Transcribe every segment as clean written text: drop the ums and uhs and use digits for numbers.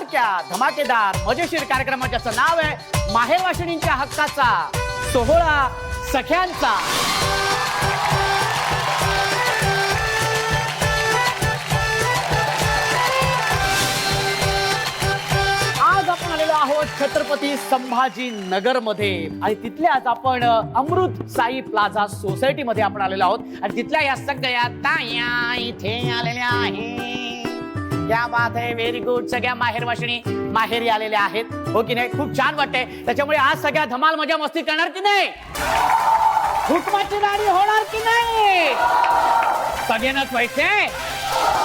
धमाक्या धमाकेदार मजेशीर कार्यक्रमाचं नाव आहे माहेर वाशिणींच्या हक्काचा सोहळा सख्यांचा। आज आपण आलेलो आहोत छत्रपती संभाजी नगर मध्ये आणि तिथल्या आज आपण अमृत साई प्लाझा सोसायटी मध्ये आपण आलेलो आहोत आणि तिथल्या या सगळ्या ताया इथे आलेल्या आहेत। क्या बात है, व्हेरी गुड। सगळ्या माहेर वाशिणी माहेरी आलेल्या आहेत, हो की नाही? खूप छान वाटतंय। त्याच्यामुळे आज सगळ्या धमाल मजा मस्ती करणार की नाही? हुकमाची गाडी होणार की नाही? सगळ्यांनाच व्हायचंय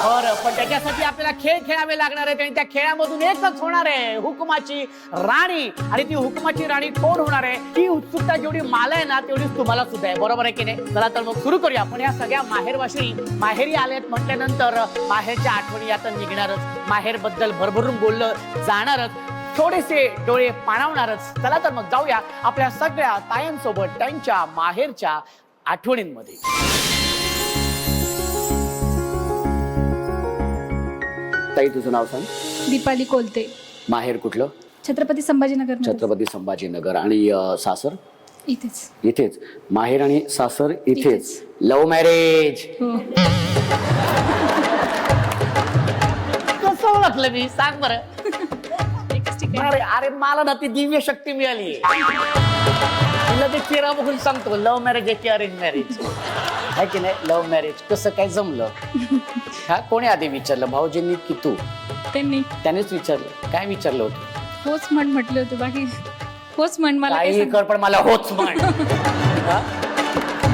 बरं, पण त्याच्यासाठी आपल्याला खेळ खेळावे लागणार आहेत आणि त्या खेळामधून एकच होणार आहे हुकमाची राणी। आणि ती हुकमाची राणी कोण होणार आहे ती उत्सुकता जेवढी मला आहे ना तेवढीच तुम्हाला सुद्धा आहे, बरोबर आहे की नाही? चला तर मग सुरू करूया। आपण या सगळ्या माहेर वाशिणी माहेरी आलेत म्हटल्यानंतर माहेरच्या आठवणी आता निघणारच, माहेर बद्दल भरभरून बोललं जाणारच, थोडेसे डोळे पाणावणारच। चला तर मग जाऊया आपल्या सगळ्या तायांसोबत त्यांच्या माहेरच्या आठवणींमध्ये। ताई तुझं नाव सांग। दीपाली कोलते। माहेर कुठलं? छत्रपती संभाजीनगर। छत्रपती संभाजीनगर। आणि सासर? इथेच। इथेच। माहेर आणि सासर इथेच। Love marriage? कसं ओळखलं मी, सांग बरं? अरे मला ना ती दिव्य शक्ती मिळाली, तुला ते चेहरा बघून सांगतो लव्ह मॅरेज आहे की अरेंज मॅरेज आहे की नाही? लव्ह मॅरेज कसं काय जमलं? हा कोणी आधी विचारलं, भाऊजींनी की तू? त्यानेच विचारलं। काय विचारलं होतं? होच म्हण म्हटलं होतं, बाकी होच म्हण मला काही कर पण मला होच म्हण।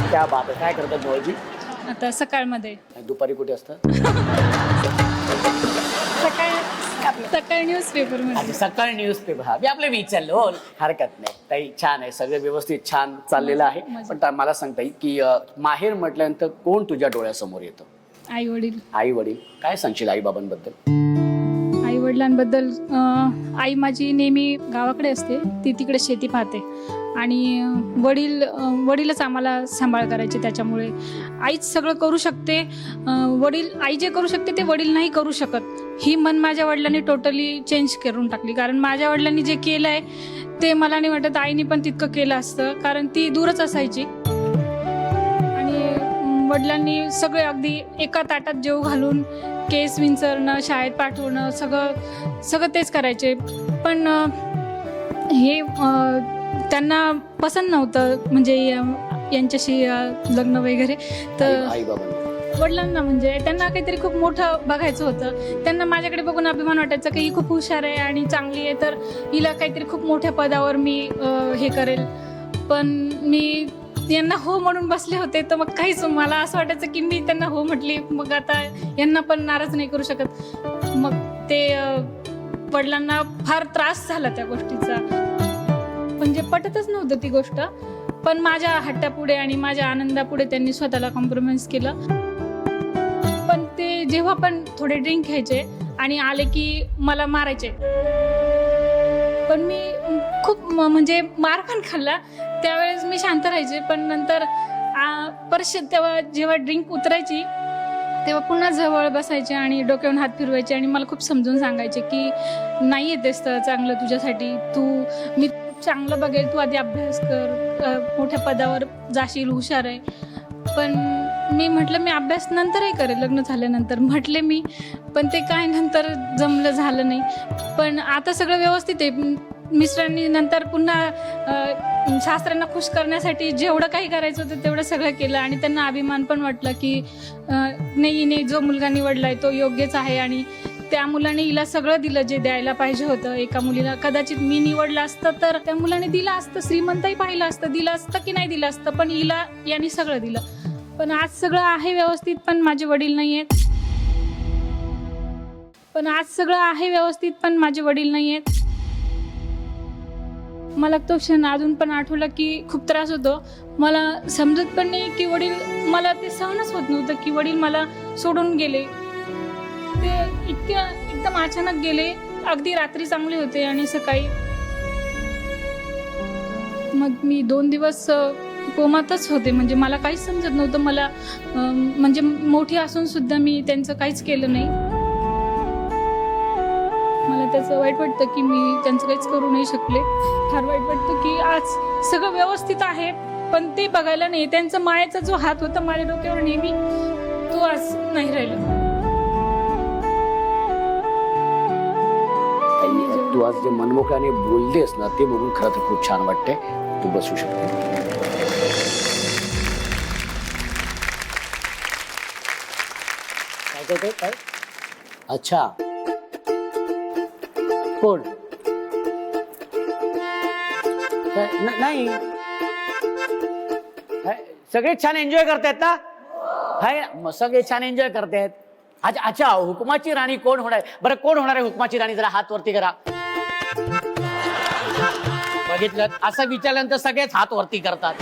क्या बात आहे। काय करतात भाऊजी आता? सकाळमध्ये। दुपारी कुठे असतात? सकाळी न्यूजपेपर मध्ये। सकाळी न्यूजपेपर। हा मी आपले विचारलं, हो हरकत नाही ताई, छान आहे, सगळं व्यवस्थित छान चाललेलं आहे। पण मला सांगता येईल की माहेर म्हटल्यानंतर कोण तुझ्या डोळ्यासमोर येतं? आई वडील। आई वडील। काय सांगशील आई बाबांबद्दल? आई वडिलांबद्दल आई माझी नेहमी गावाकडे असते, ती तिकडे शेती पाहते आणि वडीलच आम्हाला सांभाळ करायचे, त्याच्यामुळे आईच सगळं करू शकते। आई जे करू शकते ते वडील नाही करू शकत, ही मन माझ्या वडिलांनी टोटली चेंज करून टाकली। कारण माझ्या वडिलांनी जे केलंय ते मला नाही वाटत आईने पण तितकं केलं असतं, कारण ती दूरच असायची आणि वडिलांनी सगळे अगदी एका ताटात जेव घालून केस विंचरणं, शाळेत पाठवणं, सगळं तेच करायचे। पण हे त्यांना पसंत नव्हतं, म्हणजे यांच्याशी लग्न वगैरे। तर वडिलांना म्हणजे त्यांना काहीतरी खूप मोठं बघायचं होतं, त्यांना माझ्याकडे बघून अभिमान वाटायचा की ही खूप हुशार आहे आणि चांगली आहे, तर हिला काहीतरी खूप मोठ्या पदावर मी हे करेल। पण मी यांना हो म्हणून बसले होते, तर मग काहीच मला असं वाटायचं की मी त्यांना हो म्हटली, मग आता यांना पण नाराज नाही करू शकत। मग ते वडिलांना फार त्रास झाला त्या गोष्टीचा, म्हणजे पटतच नव्हतं ती गोष्ट। पण माझ्या हट्टापुढे आणि माझ्या आनंदापुढे त्यांनी स्वतःला कॉम्प्रोमाइज केलं। पण ते जेव्हा पण थोडे ड्रिंक घ्यायचे आणि आले की मला मारायचे, पण मी खूप म्हणजे मार पण खाल्ला, त्यावेळेस मी शांत राहायचे। पण नंतर तेव्हा जेव्हा ड्रिंक उतरायची तेव्हा पुन्हा जवळ बसायचे आणि डोक्यावरून हात फिरवायचे आणि मला खूप समजून सांगायचे की नाही येतेस तर चांगलं तुझ्यासाठी, मी चांगलं बघेल, तू आधी अभ्यास कर, मोठ्या पदावर जाशील, हुशार आहे। पण मी म्हटलं मी अभ्यास नंतरही करेल, लग्न झाल्यानंतर म्हटले मी, पण ते काय नंतर जमलं, झालं नाही। पण आता सगळं व्यवस्थित आहे। मिस्टरांनी नंतर पुन्हा सासऱ्यांना खुश करण्यासाठी जेवढं काही करायचं होतं तेवढं सगळं केलं आणि त्यांना अभिमान पण वाटला की नाही जो मुलगा निवडलाय तो योग्यच आहे आणि त्या मुलाने हिला सगळं दिलं जे द्यायला पाहिजे होतं। एका मुलीला कदाचित मी निवडलं असतं तर त्या मुलाने दिलं असतं, श्रीमंतही पाहिलं असतं, दिलं असतं की नाही दिलं असतं, पण हिला यांनी सगळं दिलं। पण आज सगळं आहे व्यवस्थित, पण माझे वडील नाही आहेत। मला तो क्षण अजून पण आठवला की खूप त्रास होतो। मला समजत पण नाही की वडील, मला ते सहनच होत नव्हतं की वडील मला सोडून गेले। ते एकदम अचानक गेले, अगदी रात्री चांगले होते आणि सकाळी मग मी 2 दिवस कोमातच होते, म्हणजे मला काहीच समजत नव्हतं। मला म्हणजे मोठी असून सुद्धा मी त्यांचं काहीच केलं नाही। मला त्याचं वाईट वाटतं की मी त्यांचं काहीच करू नाही शकले. फार वाईट वाटतं की आज सगळं व्यवस्थित आहे पण ते बघायला नाही. त्यांचा मायेचा जो हात होता माझ्या डोक्यावर नेहमी, तो आज नाही राहिला. तू आज जे मनमोकळ्याने बोलतेस ना ते बघून खरं तर खूप छान वाटतंय. तू बसू शकते. काय करते काय? अच्छा, कोण? नाही, सगळे छान एन्जॉय करतायत ना? हाय, सगळे छान एन्जॉय करतायत. अच्छा अच्छा, हुकुमाची राणी कोण होणार? बरं, कोण होणार आहे हुकुमाची राणी? जरा हात वरती करा. बघितलं, असं विचारल्यानंतर सगळेच हात वरती करतात.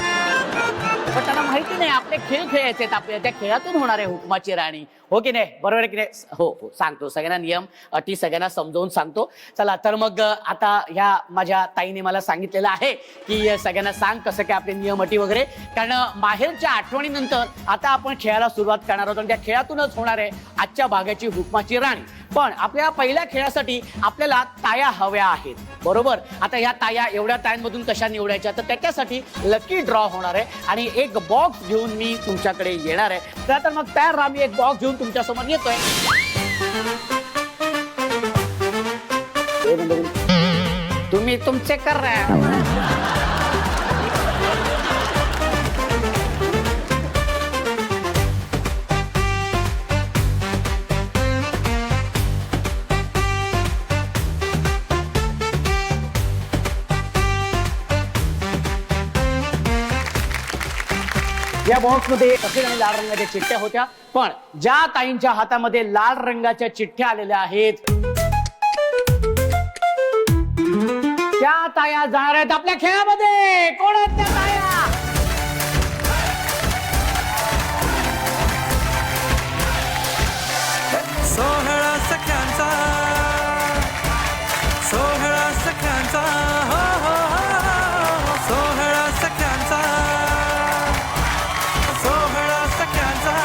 पण त्यांना माहिती नाही आपले खेळ खेळायचे आहेत. आपल्या त्या खेळातून होणार आहे हुकुमाची राणी. हो की नाही? बरोबर आहे की नाही? हो हो, सांगतो सगळ्यांना नियम अटी सगळ्यांना समजावून सांगतो. चला तर मग आता ह्या माझ्या ताईने मला सांगितलेलं आहे की सगळ्यांना सांग कसं काय आपले नियम अटी वगैरे. कारण माहेरच्या आठवणीनंतर आता आपण खेळायला सुरुवात करणार आहोत आणि त्या खेळातूनच होणार आहे आजच्या भागाची हुकुमाची राणी. पण आपल्या पहिल्या खेळासाठी आपल्याला ताया हव्या आहेत, बरोबर? आता ह्या ताया एवढ्या तायांमधून कशा निवडायच्या, तर त्याच्यासाठी लकी ड्रॉ होणार आहे आणि एक बॉक्स घेऊन मी तुमच्याकडे येणार आहे. तर मग तयार राहा, मी एक बॉक्स घेऊन तुमच्या समोर येतोय. तुम्ही तुमचे कर या बॉक्समध्ये सफेद आणि लाल रंगाच्या चिठ्ठ्या होत्या. पण ज्या ताईंच्या हातामध्ये लाल रंगाच्या चिठ्ठ्या आलेल्या आहेत त्या ताया जाणार आहेत आपल्या खेळामध्ये. कोण आहेत त्या ताया? सोहळा सख्यांचा, सोहळा सख्यांचा, हो हो हो, सोहळा सख्यांचा, सोहळा सख्यांचा.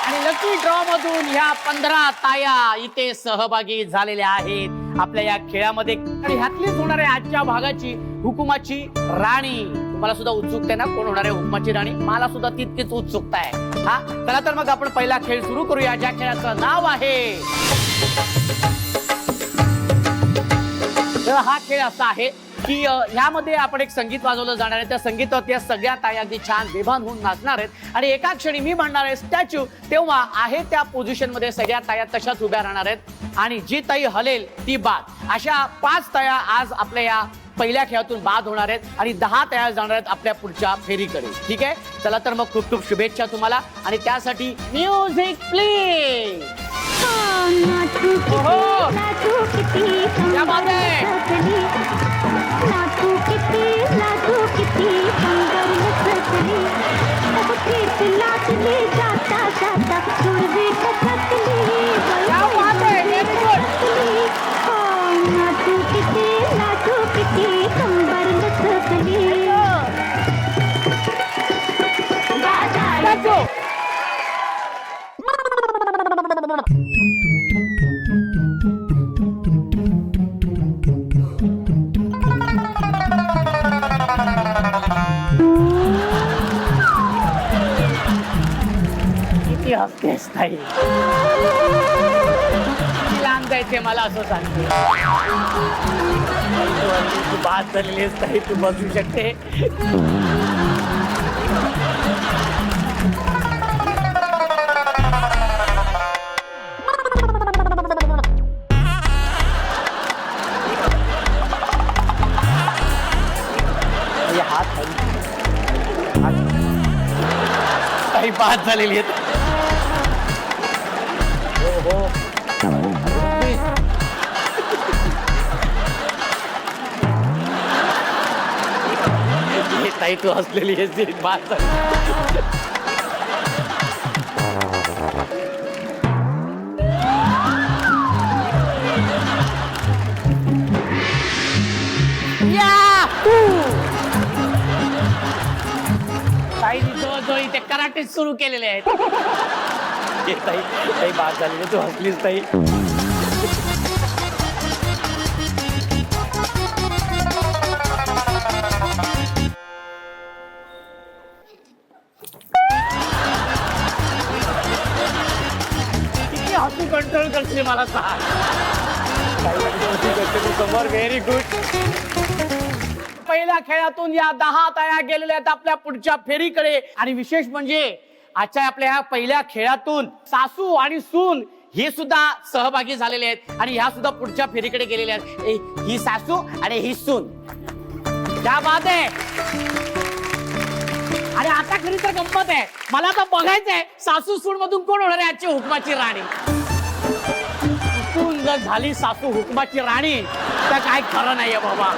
आणि लकी ड्रॉ मधून ह्या 15 ताया इथे सहभागी झालेल्या आहेत आपल्या या खेळामध्ये. आणि ह्यातलीच होणार आहे आजच्या भागाची हुकुमाची राणी. तुम्हाला सुद्धा उत्सुकता आहे ना कोण होणार आहे हुकुमाची राणी? मला सुद्धा तितकीच उत्सुकता आहे. हा, चला तर मग आपण पहिला खेळ सुरू करूया, ज्या खेळाचं नाव आहे, तर हा खेळ असा आहे की ह्यामध्ये आपण एक संगीत वाजवलं जाणार आहे. त्या संगीतात या सगळ्या ताया अगदी छान बेभान होऊन नाचणार आहेत आणि एका क्षणी मी म्हणणार आहे स्टॅच्यू, तेव्हा आहे त्या पोझिशन मध्ये सगळ्या ताया तशाच उभ्या राहणार आहेत आणि जी ताई हलेल ती बाद. अशा 5 ताया आज आपल्या या पहिल्या खेळातून बाद होणार आहेत आणि 10 तयार जाणार आहेत आपल्या पुढच्या फेरीकडे. ठीक आहे, चला तर मग खूप खूप शुभेच्छा तुम्हाला. आणि त्यासाठी म्युझिक प्लीज. किती हसतेस ताई? लांब जायचे मला असं सांगते. तू बाद झालेली आहेस ताई, तू बसू शकते. काही बाद झालेली आहेत. हो हो, ताई तू हसलेली आहेस, बाद झाली. ताईने जवळजवळ इथे कराटे सुरू केलेले आहेत. ताई ताई बाद झाली तू हसलीस ताई. किती हसू कंट्रोल करते मला सांग. समोर व्हेरी गुड. पहिल्या खेळातून या 10 ताया गेलेल्या आहेत आपल्या पुढच्या फेरीकडे. आणि विशेष म्हणजे आजच्या आपल्या ह्या पहिल्या खेळातून सासू आणि सून हे सुद्धा सहभागी झालेले आहेत आणि ह्या सुद्धा पुढच्या फेरीकडे गेलेल्या आहेत. ही सासू आणि ही सून. क्या बात आहे. आणि आता खरी तर गंमत आहे. मला तर बघायचंय सासू सून मधून कोण होणार आहे आजची हुकमाची राणी. सून जर झाली सासू हुकमाची राणी तर काय खरं नाहीये बाबा.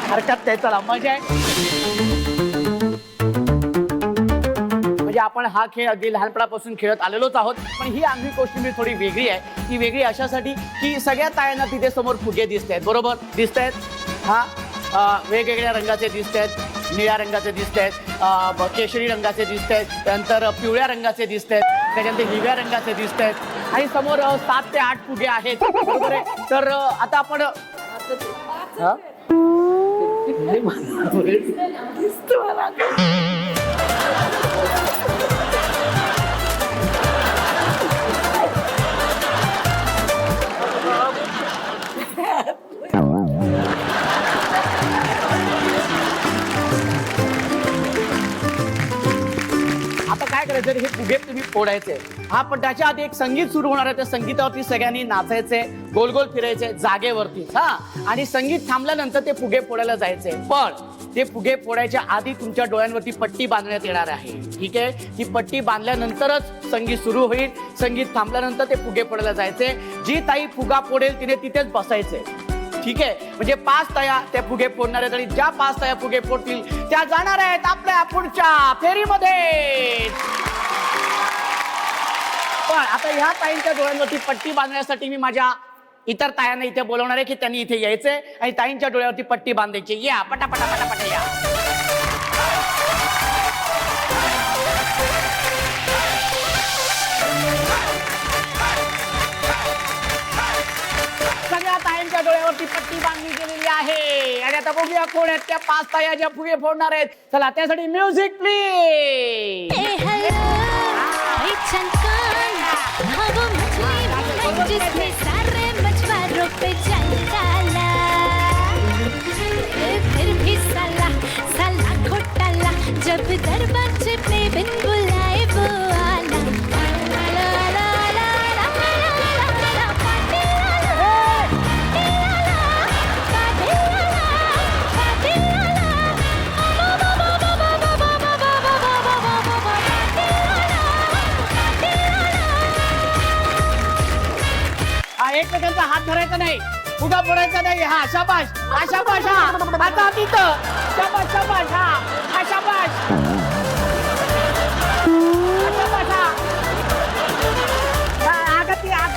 हरकत नाही. चला मजा आहे. म्हणजे आपण हा खेळ अगदी लहानपणापासून खेळत आलेलोच आहोत. पण ही आम्ही कोशिंबीर थोडी वेगळी आहे. ती वेगळी अशासाठी की सगळ्या तायांना तिथे समोर फुगे दिसत आहेत. बरोबर दिसत आहेत. हा वेगवेगळ्या रंगाचे दिसत आहेत. निळ्या रंगाचे दिसत आहेत, केशरी रंगाचे दिसत आहेत, त्यानंतर पिवळ्या रंगाचे दिसत आहेत, त्याच्यानंतर हिरव्या रंगाचे दिसत आहेत आणि समोर 7 ते 8 फुगे आहेत. बरोबर आहे. तर आता आपण आता काय करायचं हे फुगे तुम्ही फोडायचे. हा पण त्याच्या आधी एक संगीत सुरू होणार आहे. त्या संगीतावरती सगळ्यांनी नाचायचे, गोल गोल फिरायचे जागेवरती. हा आणि संगीत थांबल्यानंतर ते फुगे फोडायला जायचे. पण ते फुगे फोडायच्या आधी तुमच्या डोळ्यांवरती पट्टी बांधण्यात येणार आहे. ठीक आहे. ती पट्टी बांधल्यानंतरच संगीत सुरू होईल. संगीत थांबल्यानंतर ते फुगे फोडायला जायचे. जी ताई फुगा फोडेल तिने तिथेच बसायचे. ठीक आहे. म्हणजे 5 ताया त्या फुगे फोडणार आहेत आणि ज्या 5 ताया फुगे फोडतील त्या जाणार आहेत आपल्या पुढच्या फेरीमध्ये. पण आता ह्या ताईंच्या डोळ्यांवरती पट्टी बांधण्यासाठी मी माझ्या इतर तायांना इथे बोलवणार आहे की त्यांनी इथे यायचंय आणि ताईंच्या डोळ्यावरती पट्टी बांधायची. या पटापटा पटापटा या. सगळ्या ताईंच्या डोळ्यावरती पट्टी बांधली गेलेली आहे आणि आता बघूया कोण आहेत त्या 5 ताया ज्या फुगे फोडणार आहेत. चला त्यासाठी म्युझिक प्लीज. जिसमें सारे मछुआरों पे चल डाला, फिर भी साला साला घोटाला, जब दरबार पे बिन बुलाए वो आला. एकमेकांचा हात धरायचा नाही, फुगा फोडायचा नाही. हा शाबाश, हा शाबाश, हा आता तिथं शाबाश शाबाश, हा शाबाश, शाबाश,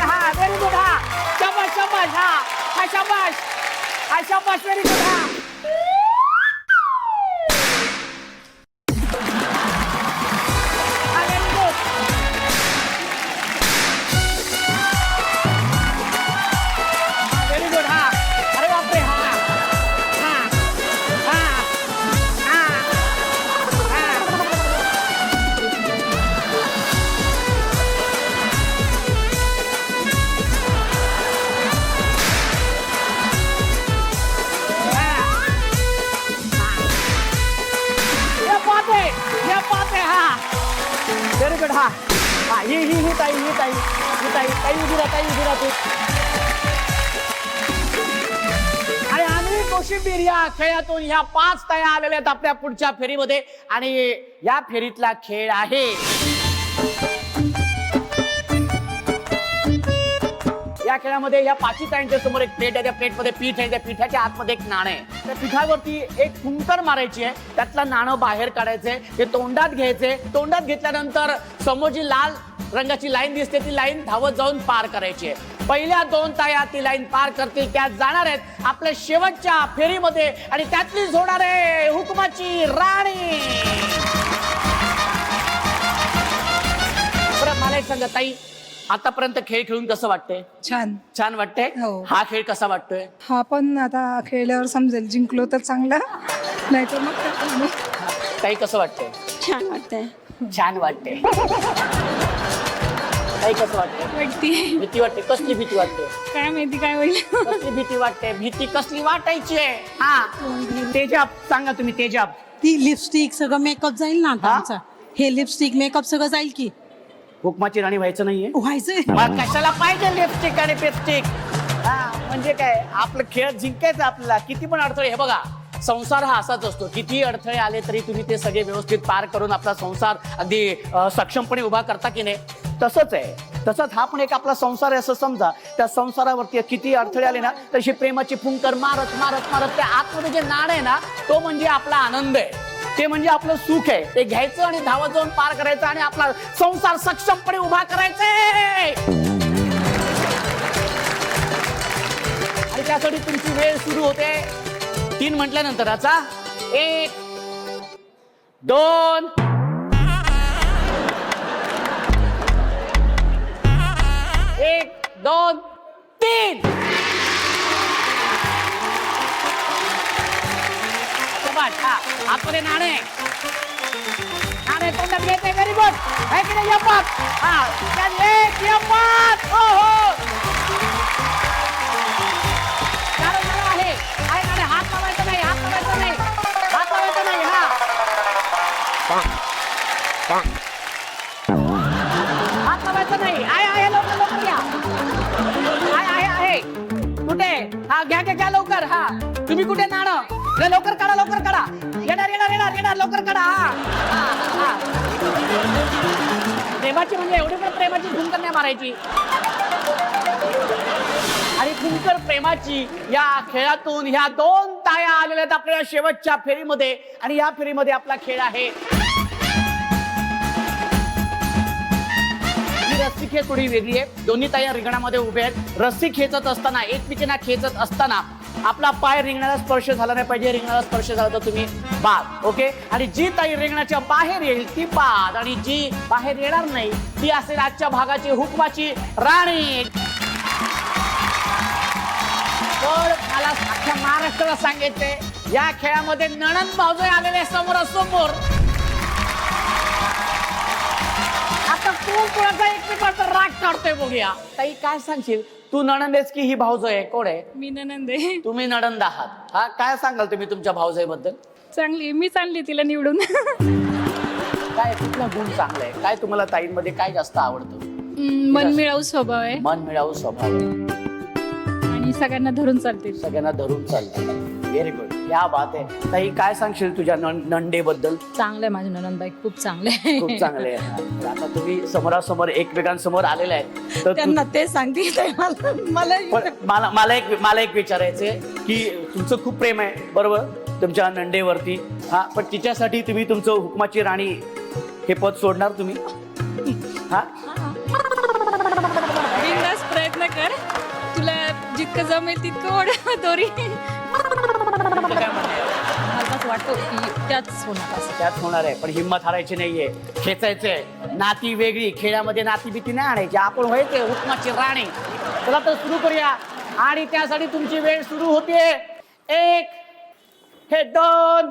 हा व्हेरी गुड, हा शाबाश शाबाश, हा शाबाश, हा शाबाश, व्हेरी गुड, हा व्हेरी गुड. हा हा ही ताई उभी राहते. आणि आम्ही कोशिंबीर या खेळातून ह्या 5 ताया आलेल्या आहेत आपल्या पुढच्या फेरीमध्ये आणि या फेरीतला खेळ आहे या खेळामध्ये या 5 ताईंच्या समोर एक प्लेट आहे. त्या प्लेटमध्ये पीठ आहे. त्या पिठाच्या आतमध्ये एक नाणं आहे. त्या पिठावरती एक फुंकर मारायची आहे. त्यातलं नाणं बाहेर काढायचंय. ते तोंडात घ्यायचे. तोंडात घेतल्यानंतर समोर जी लाल रंगाची लाईन दिसते ती लाईन धावत जाऊन पार करायची आहे. पहिल्या 2 ताया ती लाईन पार करतील त्या जाणार आहेत आपल्या शेवटच्या फेरीमध्ये आणि त्यातलीच होणार आहे हुकमाची राणी. बरं मला मला एक सांगा ताई, आतापर्यंत खेळ खेळून कसं वाटतंय? छान. छान वाटतंय. हो. हा खेळ कसा वाटतोय? हा पण आता खेळल्यावर समजेल, जिंकलो तर चांगला, नाही तर मग ताई कसं वाटतंय? छान वाटतंय. छान वाटतंय. ताई कसं वाटतंय? वाटते. भीती वाटते. कसली भीती वाटते? काय माहिती काय होईल. कसली भीती वाटते? भीती कसली वाटायची आहे? हा तेजाब सांगा तुम्ही. तेजाब ती लिपस्टिक सगळं मेकअप जाईल ना आता हा? आमचा. हे लिपस्टिक मेकअप सगळं जाईल की हुकमाची राणी व्हायचं नाहीये? व्हायचंय. मग कशाला पाहिजे लिपस्टिक आणि पेस्टिक? हा म्हणजे काय, आपलं खेळ जिंकायचं आपल्याला. किती पण अडथळे, हे बघा संसार हा असाच असतो. किती अडथळे आले तरी तुम्ही ते सगळे व्यवस्थित पार करून आपला संसार अगदी सक्षमपणे उभा करता की नाही? तसंच आहे. तसंच हा पण एक आपला संसार आहे असं समजा. त्या संसारावरती किती अडथळे आले ना, तशी प्रेमाची फुंकर मारत मारत मारत त्या आतमध्ये जे नाड आहे ना, तो म्हणजे आपला आनंद आहे. ते म्हणजे आपलं सुख आहे. ते घ्यायचं आणि धावत जाऊन पार करायचं आणि आपला संसार सक्षमपणे उभा करायचा. आणि त्यासाठी तुमची वेळ सुरू होते 3 म्हटल्यानंतर. आता 1 2 1 2 3. आतमध्ये नाणे नाणे तोंडात घ्यायचंय. Very good. आहे की नाही? यपात. हा एक यपात. हो हो आहे. आहे नाणे. हात लावायचा नाही. हात लावायचा नाही. हात लावायचा नाही. हा हात लावायचा नाही. आहे आहे लवकर लवकर घ्या. आहे आहे आहे. कुठे? हा घ्या घ्या घ्या लवकर. हा तुम्ही कुठे? नाणं लवकर काढा. लवकर काढा. येणार येणार येणार येणार. लवकर काढा. हा प्रेमाची म्हणजे एवढी पण प्रेमाची फुंकर नाही मारायची. आणि फुंकर प्रेमाची या खेळातून ह्या 2 ताया आलेल्या आहेत आपल्या शेवटच्या फेरीमध्ये. आणि या फेरीमध्ये आपला खेळ आहे रस्सी खेच थोडी वेगळी आहे. दोन्ही ताया रिंगणामध्ये उभे आहेत. रस्सी खेचत असताना, एकमेकींना खेचत असताना आपला पाय रिंगणाला स्पर्श झाला नाही पाहिजे. रिंगणाला स्पर्श झाला तर तुम्ही बाद. ओके. आणि जी ताई रिंगणाच्या बाहेर येईल ती बाद, आणि जी बाहेर येणार नाही ती असेल आजच्या भागाची हुकमाची राणी. तर मला अख्ख्या महाराष्ट्राला सांगायचंय, या खेळामध्ये नणंद भाऊजोय आलेले समोरासमोर. आता तू कोणाचा एकमेकाचा राग काढतोय बघूया. ताई काय सांगशील? तू नणंद की ही भाऊजोय आहे? कोण आहे? मी ननंद आहे. तुम्ही नणंद आहात. हा काय सांगाल तुम्ही तुमच्या भाऊजोई बद्दल? चांगली. मी चांगली तिला निवडून. काय कुठला गुण चांगला आहे? काय तुम्हाला ताईंमध्ये काय जास्त आवडतं? मनमिळाऊ स्वभाव आहे मन मिळावू स्वभाव आहे. आणि सगळ्यांना धरून चालते. सगळ्यांना धरून चालतं. Very good. या बात आहे. ताई काय सांगशील तुझ्या नंडेबद्दल? चांगलं आहे. माझी ननंदबाई खूप चांगले आहे. खूप चांगले आहे. आता तुम्ही समोरासमोर एकमेकांसमोर आलेले आहेत तर त्यांना ते सांगते ते मला पण मला एक विचारायचंय की तुमचं खूप प्रेम आहे बरोबर तुमच्या नंडेवरती. हा पण तिच्यासाठी तुम्ही तुमचं हुकमाची राणी हे पद सोडणार तुम्ही? हा बिनधास्त प्रयत्न कर. तुला जितकं जमेल तितकं ओढ दोरी. काय म्हणते? मला असं वाटतं की त्याच होणार असं. त्यात होणार आहे. पण हिंमत हारायची नाहीये. खेचायचंय. नाती वेगळी. खेळामध्ये नाती भीती नाही आणायची. आपण व्हायचंय हुकमाची राणी. चला तर सुरू करूया. आणि त्यासाठी तुमची वेळ सुरू होते 1 हे 2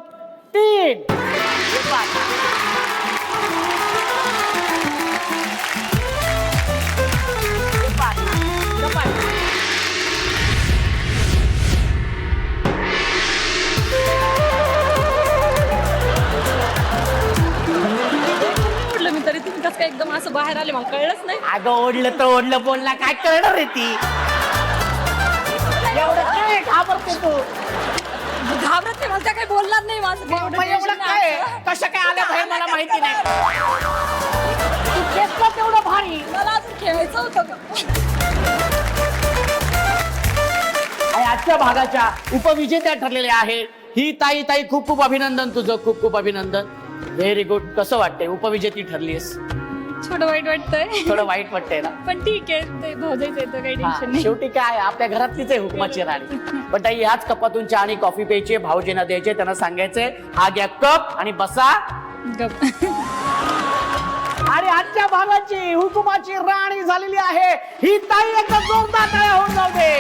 3. म्हटलं मी तरी तुम्ही कसं काय एकदम असं बाहेर आले मला कळलंच नाही. अगं ओढलं तर ओढलं बोलला काय करणार आहे ती? एवढं काय घाबरते तू? घाबरत नाही. मला त्या काही बोलणार नाही. माझं काही मग एवढं tension काय नाही. कसं काय आलं बाहेर मला माहिती नाही. तू खेचलं तेवढं भारी. मला अजून खेळायचं होतं का? आणि आजच्या भागाच्या उपविजेत्या ठरलेल्या आहे ही ताई. खूप खूप अभिनंदन तुझं. खूप खूप अभिनंदन. Very good. कसं वाटतंय? उपविजेती ठरलीस. थोडं वाईट वाटतंय. थोडं वाईट वाटतंय ना? पण ठीक आहे. ते भाऊजाईचं येतं काही हा, टेन्शन नाही. शेवटी काय आपल्या घरातलीच आहे हुकमाची राणी. पण ताई ह्याच कपातून चहा आणि कॉफी प्यायची. भाऊजींना द्यायचे. त्यांना सांगायचंय हा घ्या कप आणि बसा. गप. आणि आजच्या भागाची हुकुमाची राणी झालेली आहे ही ताई. एकदा जोरदार टाळ्या होऊन जाऊ दे.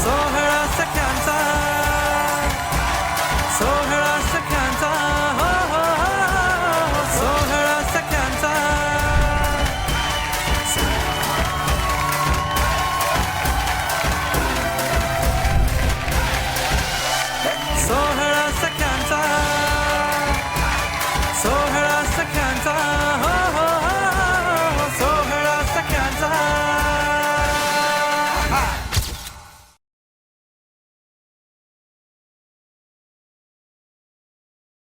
सोहळा सख्यांचा सोहळा सख्यांचा हो हो हो सोहळा सख्यांचा सोहळा सख्यांचा सोहळा सख्यांचा हो हो हो सोहळा सख्यांचा